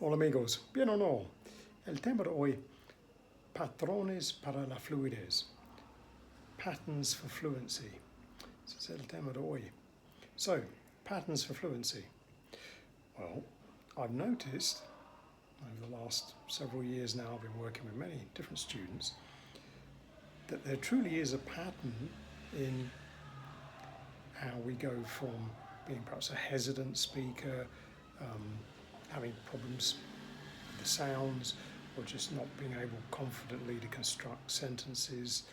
Hola amigos, bien o no. El tema de hoy, patrones para la fluidez. Patterns for fluency. Ese es el tema de hoy. So, patterns for fluency. Well, I've noticed over the last several years now, I've been working with many different students, that there truly is a pattern in how we go from being perhaps a hesitant speaker, having problems with the sounds, or just not being able confidently to construct sentences,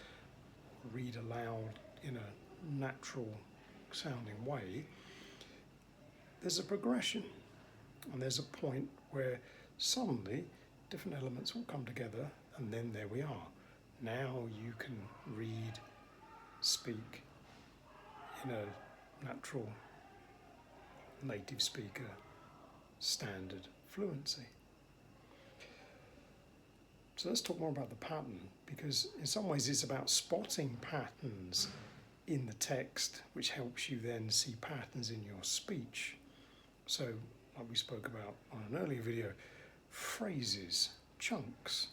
read aloud in a natural sounding way. There's a progression, and there's a point where suddenly different elements all come together, and then there we are. Now you can read, speak in a natural native speaker standard fluency. So let's talk more about the pattern, because in some ways it's about spotting patterns in the text, which helps you then see patterns in your speech. So, like we spoke about on an earlier video, phrases, chunks,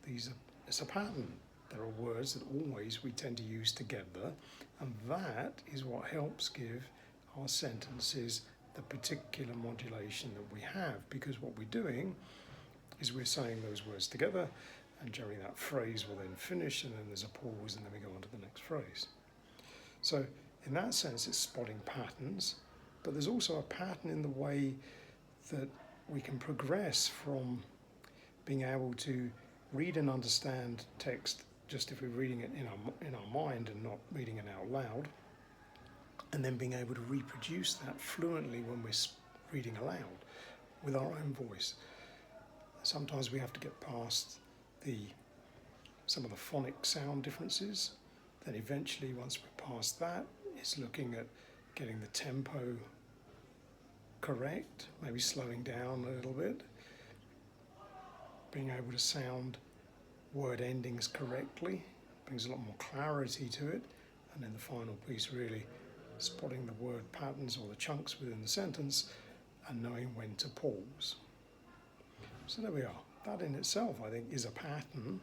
it's a pattern. There are words that always we tend to use together, and that is what helps give our sentences the particular modulation that we have, because what we're doing is we're saying those words together, and generally that phrase will then finish, and then there's a pause, and then we go on to the next phrase. So in that sense, it's spotting patterns, but there's also a pattern in the way that we can progress from being able to read and understand text just if we're reading it in our mind and not reading it out loud, and then being able to reproduce that fluently when we're reading aloud with our own voice. Sometimes we have to get past some of the phonic sound differences. Then eventually, once we're past that, it's looking at getting the tempo correct, maybe slowing down a little bit, being able to sound word endings correctly, brings a lot more clarity to it, and then the final piece really spotting the word patterns or the chunks within the sentence and knowing when to pause. So there we are. That in itself, I think, is a pattern.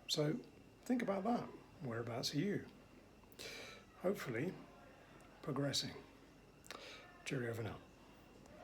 So think about that. Whereabouts are you? Hopefully progressing. Cheerio for now.